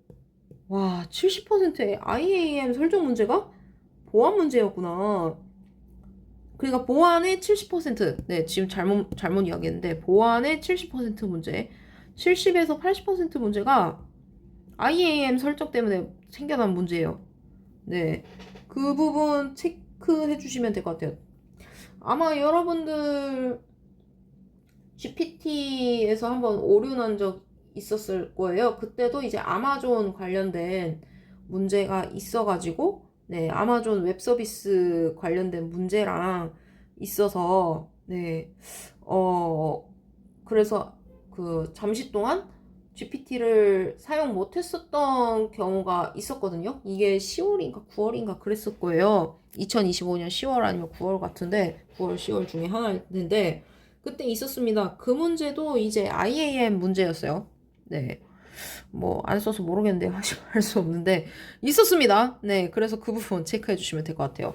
와, 70%의 IAM 설정 문제가 보안 문제였구나. 그러니까 보안의 70%, 네, 지금 잘못 이야기했는데, 보안의 70% 문제, 70에서 80% 문제가 IAM 설정 때문에 생겨난 문제예요. 네, 그 부분 체크해 주시면 될 것 같아요. 아마 여러분들 GPT에서 한번 오류 난 적 있었을 거예요. 그때도 이제 아마존 관련된 문제가 있어가지고, 네, 아마존 웹 서비스 관련된 문제랑 있어서, 네, 그래서 그 잠시 동안 GPT를 사용 못 했었던 경우가 있었거든요. 이게 10월인가 9월인가 그랬을 거예요. 2025년 10월 아니면 9월 같은데, 9월, 10월 중에 하나인데, 그때 있었습니다. 그 문제도 이제 IAM 문제였어요. 네. 뭐, 안 써서 모르겠는데, 할 수 없는데, 있었습니다. 네. 그래서 그 부분 체크해 주시면 될 것 같아요.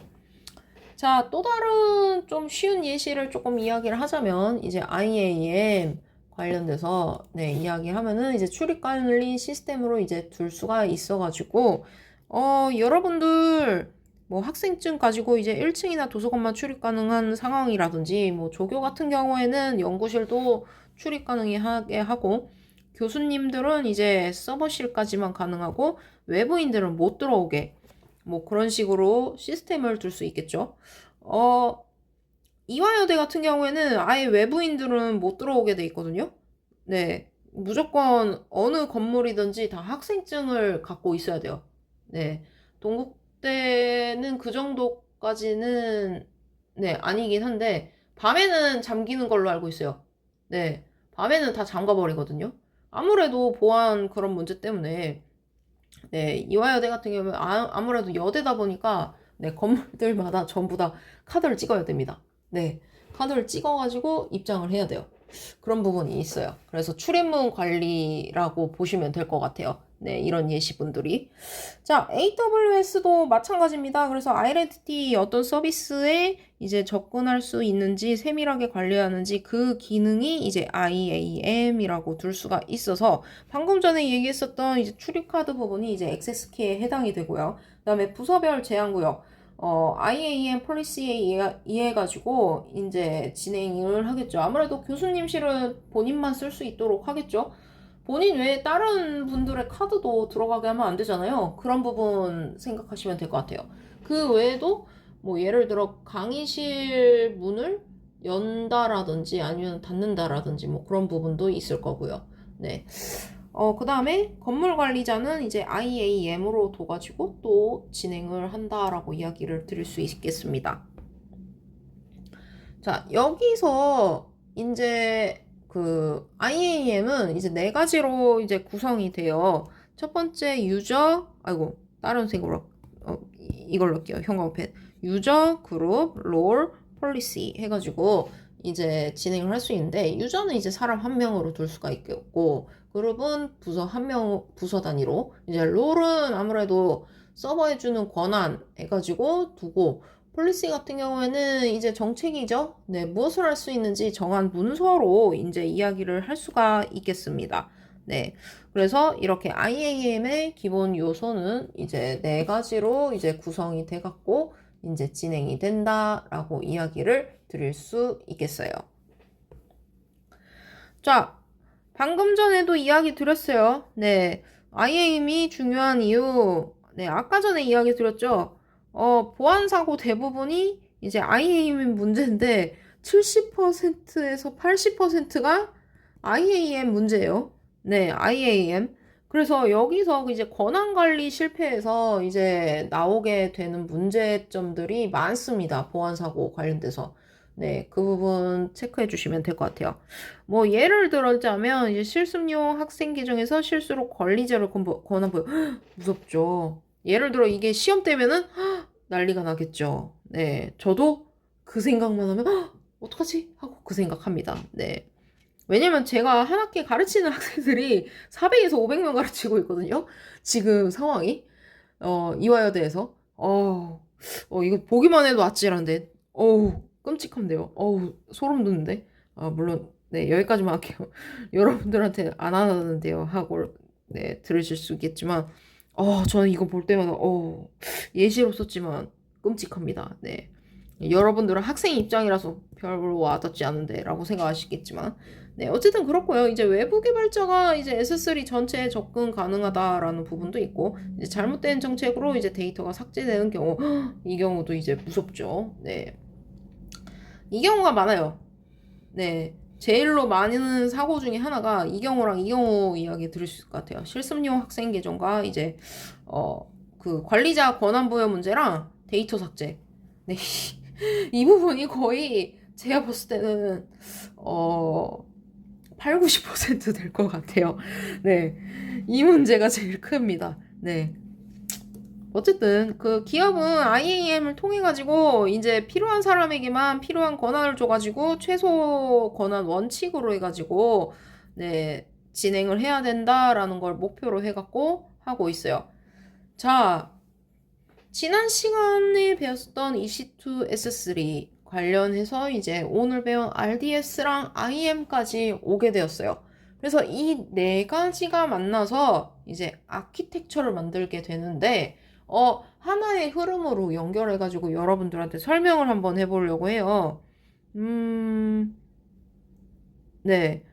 자, 또 다른 좀 쉬운 예시를 조금 이야기를 하자면, 이제 IAM 관련돼서, 네, 이야기하면은 이제 출입 관리 시스템으로 이제 둘 수가 있어가지고, 여러분들, 뭐 학생증 가지고 이제 1층이나 도서관만 출입 가능한 상황이라든지, 뭐 조교 같은 경우에는 연구실도 출입 가능하게 하고, 교수님들은 이제 서버실까지만 가능하고 외부인들은 못 들어오게 뭐 그런 식으로 시스템을 둘 수 있겠죠. 이화여대 같은 경우에는 아예 외부인들은 못 들어오게 돼 있거든요. 네. 무조건 어느 건물이든지 다 학생증을 갖고 있어야 돼요. 네. 동국대는 그 정도까지는 네, 아니긴 한데 밤에는 잠기는 걸로 알고 있어요. 네. 밤에는 다 잠가버리거든요. 아무래도 보안 그런 문제 때문에 네, 이화여대 같은 경우는 아무래도 여대다 보니까 네, 건물들마다 전부 다 카드를 찍어야 됩니다. 네, 카드를 찍어가지고 입장을 해야 돼요. 그런 부분이 있어요. 그래서 출입문 관리라고 보시면 될 것 같아요. 네, 이런 예시분들이. 자, AWS도 마찬가지입니다. 그래서 아이덴티티 어떤 서비스에 이제 접근할 수 있는지 세밀하게 관리하는지 그 기능이 이제 IAM이라고 둘 수가 있어서 방금 전에 얘기했었던 이제 출입카드 부분이 이제 액세스 키에 해당이 되고요. 그다음에 부서별 제한구역. IAM 폴리시에 의해가지고 이제 진행을 하겠죠. 아무래도 교수님실은 본인만 쓸 수 있도록 하겠죠. 본인 외에 다른 분들의 카드도 들어가게 하면 안 되잖아요. 그런 부분 생각하시면 될 것 같아요. 그 외에도 뭐 예를 들어 강의실 문을 연다라든지 아니면 닫는다라든지 뭐 그런 부분도 있을 거고요. 네. 그 다음에 건물 관리자는 이제 IAM으로 둬가지고 또 진행을 한다라고 이야기를 드릴 수 있겠습니다. 자, 여기서 이제 그 IAM은 이제 네 가지로 이제 구성이 돼요. 첫 번째 다른 색으로 이걸로 할게요. 형광펜. 유저, 그룹, 롤, 폴리시 해가지고 이제 진행을 할 수 있는데 유저는 이제 사람 한 명으로 둘 수가 있겠고 그룹은 부서 한 명, 부서 단위로 이제 롤은 아무래도 서버에 주는 권한 해가지고 두고 폴리시 같은 경우에는 이제 정책이죠. 네, 무엇을 할 수 있는지 정한 문서로 이제 이야기를 할 수가 있겠습니다. 네. 그래서 이렇게 IAM의 기본 요소는 이제 네 가지로 이제 구성이 돼 갖고 이제 진행이 된다라고 이야기를 드릴 수 있겠어요. 자, 방금 전에도 이야기 드렸어요. 네. IAM이 중요한 이유. 네, 아까 전에 이야기 드렸죠. 보안사고 대부분이 이제 IAM 문제인데 70%에서 80%가 IAM 문제예요. 네, IAM. 그래서 여기서 이제 권한관리 실패해서 이제 나오게 되는 문제점들이 많습니다. 보안사고 관련돼서. 네, 그 부분 체크해 주시면 될 것 같아요. 뭐 예를 들자면 이제 실습용 학생 계정에서 실수로 권리자를 권한부여 무섭죠. 예를 들어 이게 시험 때면은 난리가 나겠죠. 네, 저도 그 생각만 하면 어떡하지? 하고 그 생각합니다. 네. 왜냐면 제가 한 학기 가르치는 학생들이 400에서 500명 가르치고 있거든요. 지금 상황이. 이화여대에서. 이거 보기만 해도 아찔한데. 끔찍한데요. 소름 돋는데. 물론, 네, 여기까지만 할게요. 여러분들한테 안 하는데요. 하고, 네, 들으실 수 있겠지만, 저는 이거 볼 때마다, 예시로 썼지만 끔찍합니다. 네. 여러분들은 학생 입장이라서 별로 와닿지 않은데 라고 생각하시겠지만 네 어쨌든 그렇고요. 이제 외부 개발자가 이제 S3 전체에 접근 가능하다라는 부분도 있고 이제 잘못된 정책으로 이제 데이터가 삭제되는 경우 이 경우도 이제 무섭죠. 네. 이 경우가 많아요. 네. 제일로 많은 사고 중에 하나가 이 경우랑 이 경우 이야기 들을 수 있을 것 같아요. 실습용 학생 계정과 이제 그 관리자 권한 부여 문제랑 데이터 삭제. 네. 이 부분이 거의 제가 봤을 때는 8, 90%될 것 같아요. 네. 이 문제가 제일 큽니다. 네. 어쨌든 그 기업은 IAM을 통해 가지고 이제 필요한 사람에게만 필요한 권한을 줘 가지고 최소 권한 원칙으로 해 가지고 네, 진행을 해야 된다라는 걸 목표로 해 갖고 하고 있어요. 자, 지난 시간에 배웠던 EC2 S3 관련해서 이제 오늘 배운 RDS랑 IM까지 오게 되었어요. 그래서 이 네 가지가 만나서 이제 아키텍처를 만들게 되는데 하나의 흐름으로 연결해가지고 여러분들한테 설명을 한번 해보려고 해요. 네.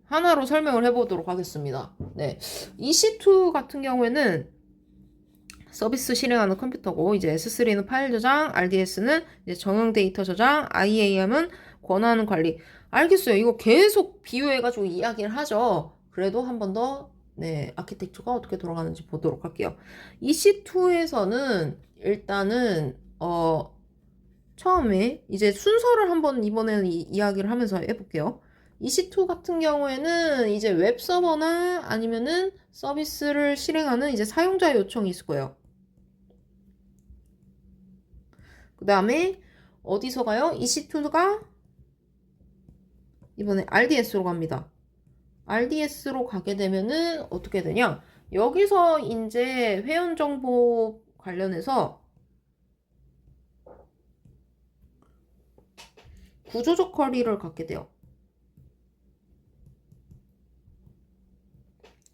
하나로 설명을 해보도록 하겠습니다. 네, EC2 같은 경우에는 서비스 실행하는 컴퓨터고, 이제 S3는 파일 저장, RDS는 이제 정형 데이터 저장, IAM은 권한 관리. 알겠어요. 이거 계속 비유해가지고 이야기를 하죠. 그래도 한 번 더, 네, 아키텍처가 어떻게 돌아가는지 보도록 할게요. EC2에서는 일단은, 처음에 이제 순서를 한번 이번에는 이야기를 하면서 해볼게요. EC2 같은 경우에는 이제 웹 서버나 아니면은 서비스를 실행하는 이제 사용자 요청이 있을 거예요. 그 다음에 어디서 가요? EC2가 이번에 RDS로 갑니다. RDS로 가게 되면은 어떻게 되냐? 여기서 이제 회원 정보 관련해서 구조적 거리를 갖게 돼요.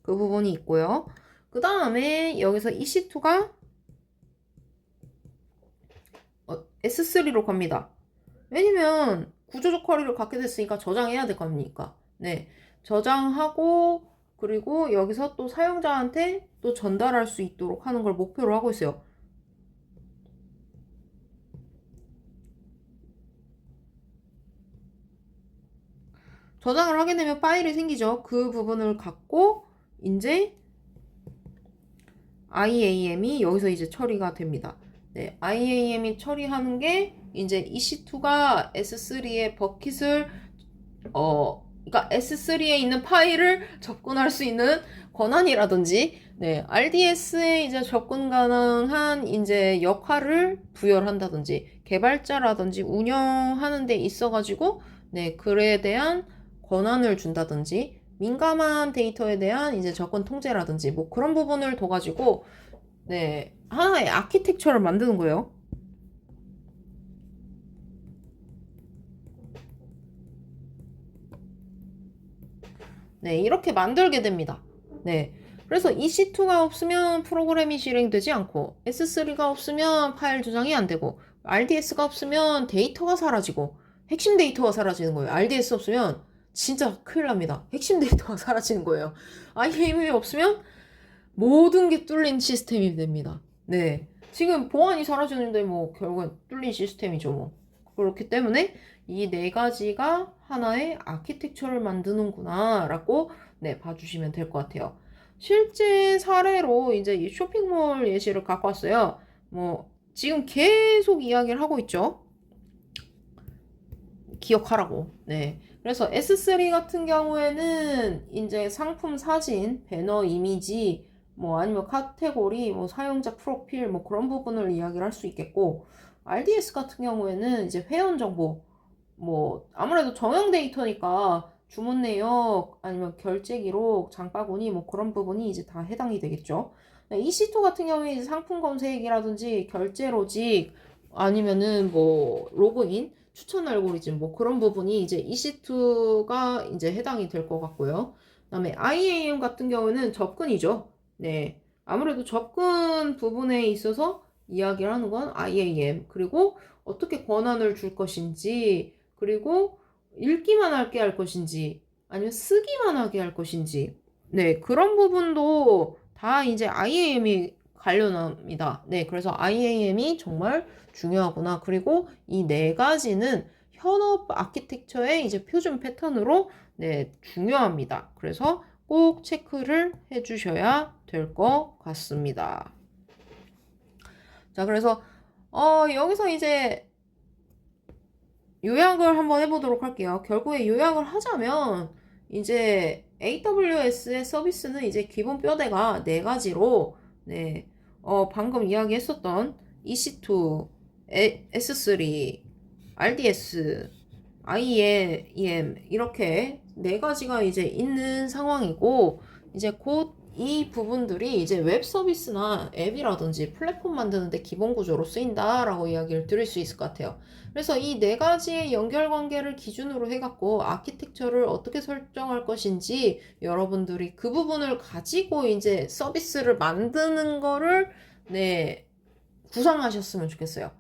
그 부분이 있고요. 그 다음에 여기서 EC2가 S3로 갑니다. 왜냐면 구조적 거리를 갖게 됐으니까 저장해야 될 거 아닙니까? 네, 저장하고 그리고 여기서 또 사용자한테 또 전달할 수 있도록 하는 걸 목표로 하고 있어요. 저장을 하게 되면 파일이 생기죠. 그 부분을 갖고 이제 IAM이 여기서 이제 처리가 됩니다. 네, IAM이 처리하는 게 이제 EC2가 S3의 버킷을 그러니까 S3에 있는 파일을 접근할 수 있는 권한이라든지, 네, RDS에 이제 접근 가능한 이제 역할을 부여한다든지, 개발자라든지 운영하는 데 있어가지고, 네, 글에 대한 권한을 준다든지, 민감한 데이터에 대한 이제 접근 통제라든지, 뭐 그런 부분을 둬가지고, 네, 하나의 아키텍처를 만드는 거예요. 네, 이렇게 만들게 됩니다. 네. 그래서 EC2가 없으면 프로그램이 실행되지 않고, S3가 없으면 파일 저장이 안 되고, RDS가 없으면 데이터가 사라지고, 핵심 데이터가 사라지는 거예요. RDS 없으면 진짜 큰일 납니다. 핵심 데이터가 사라지는 거예요. IAM이 없으면 모든 게 뚫린 시스템이 됩니다. 네. 지금 보안이 사라지는데 뭐 결국엔 뚫린 시스템이죠, 뭐. 그렇기 때문에 이 네 가지가 하나의 아키텍처를 만드는구나 라고 네, 봐주시면 될 것 같아요. 실제 사례로 이제 이 쇼핑몰 예시를 갖고 왔어요. 뭐 지금 계속 이야기를 하고 있죠. 기억하라고. 네. 그래서 S3 같은 경우에는 이제 상품 사진, 배너 이미지, 뭐 아니면 카테고리, 뭐 사용자 프로필, 뭐 그런 부분을 이야기를 할 수 있겠고, RDS 같은 경우에는 이제 회원 정보, 뭐 아무래도 정형 데이터니까 주문 내역, 아니면 결제 기록, 장바구니, 뭐 그런 부분이 이제 다 해당이 되겠죠. EC2 같은 경우에 이제 상품 검색이라든지 결제 로직, 아니면은 뭐 로그인, 추천 알고리즘 뭐 그런 부분이 이제 EC2가 이제 해당이 될 것 같고요. 그다음에 IAM 같은 경우는 접근이죠. 네. 아무래도 접근 부분에 있어서 이야기를 하는 건 IAM. 그리고 어떻게 권한을 줄 것인지, 그리고 읽기만 하게 할 것인지, 아니면 쓰기만 하게 할 것인지. 네. 그런 부분도 다 이제 IAM이 관련합니다. 네. 그래서 IAM이 정말 중요하구나. 그리고 이 네 가지는 현업 아키텍처의 이제 표준 패턴으로 네, 중요합니다. 그래서 꼭 체크를 해주셔야 될 것 같습니다. 자, 그래서 여기서 이제 요약을 한번 해보도록 할게요. 결국에 요약을 하자면 이제 AWS의 서비스는 이제 기본 뼈대가 네 가지로 네, 방금 이야기했었던 EC2, S3, RDS, IAM 이렇게 네 가지가 이제 있는 상황이고, 이제 곧 이 부분들이 이제 웹 서비스나 앱이라든지 플랫폼 만드는데 기본 구조로 쓰인다라고 이야기를 드릴 수 있을 것 같아요. 그래서 이 네 가지의 연결 관계를 기준으로 해갖고 아키텍처를 어떻게 설정할 것인지 여러분들이 그 부분을 가지고 이제 서비스를 만드는 거를 네, 구상하셨으면 좋겠어요.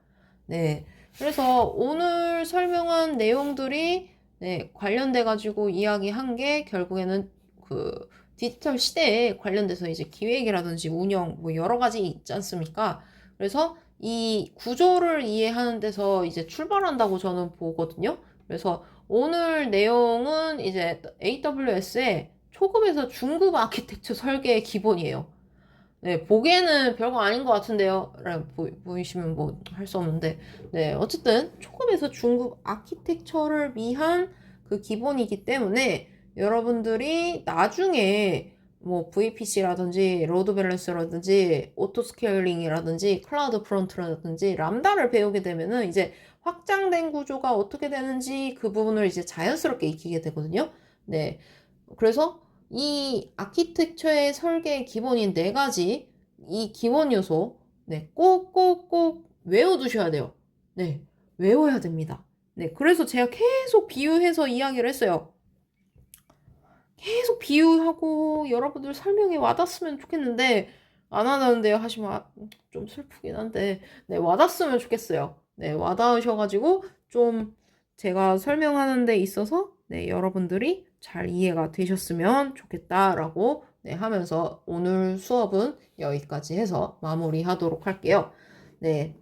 네. 그래서 오늘 설명한 내용들이 네, 관련돼가지고 이야기한 게 결국에는 그 디지털 시대에 관련돼서 이제 기획이라든지 운영 뭐 여러 가지 있지 않습니까? 그래서 이 구조를 이해하는 데서 이제 출발한다고 저는 보거든요. 그래서 오늘 내용은 이제 AWS의 초급에서 중급 아키텍처 설계의 기본이에요. 네, 보기에는 별거 아닌 것 같은데요. 보이시면 뭐 할 수 없는데. 네, 어쨌든 초급에서 중급 아키텍처를 위한 그 기본이기 때문에 여러분들이 나중에 뭐 VPC라든지 로드 밸런스라든지 오토 스케일링이라든지 클라우드 프론트라든지 람다를 배우게 되면은 이제 확장된 구조가 어떻게 되는지 그 부분을 이제 자연스럽게 익히게 되거든요. 네. 그래서 이 아키텍처의 설계의 기본인 네 가지 이 기본 요소 네, 꼭꼭꼭 외워두셔야 돼요. 네, 외워야 됩니다. 네, 그래서 제가 계속 비유해서 이야기를 했어요. 계속 비유하고 여러분들 설명이 와닿았으면 좋겠는데 안 와닿는데요 하시면 좀 슬프긴 한데 네, 와닿았으면 좋겠어요. 네, 와닿으셔가지고 좀 제가 설명하는 데 있어서 네, 여러분들이 잘 이해가 되셨으면 좋겠다라고 네, 하면서 오늘 수업은 여기까지 해서 마무리하도록 할게요. 네,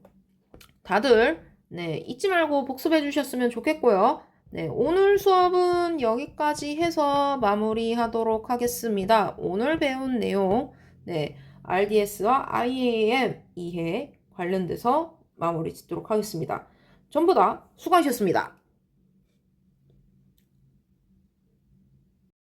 다들 네, 잊지 말고 복습해 주셨으면 좋겠고요. 네, 오늘 수업은 여기까지 해서 마무리하도록 하겠습니다. 오늘 배운 내용, 네, RDS와 IAM 이해 관련돼서 마무리 짓도록 하겠습니다. 전부 다 수고하셨습니다.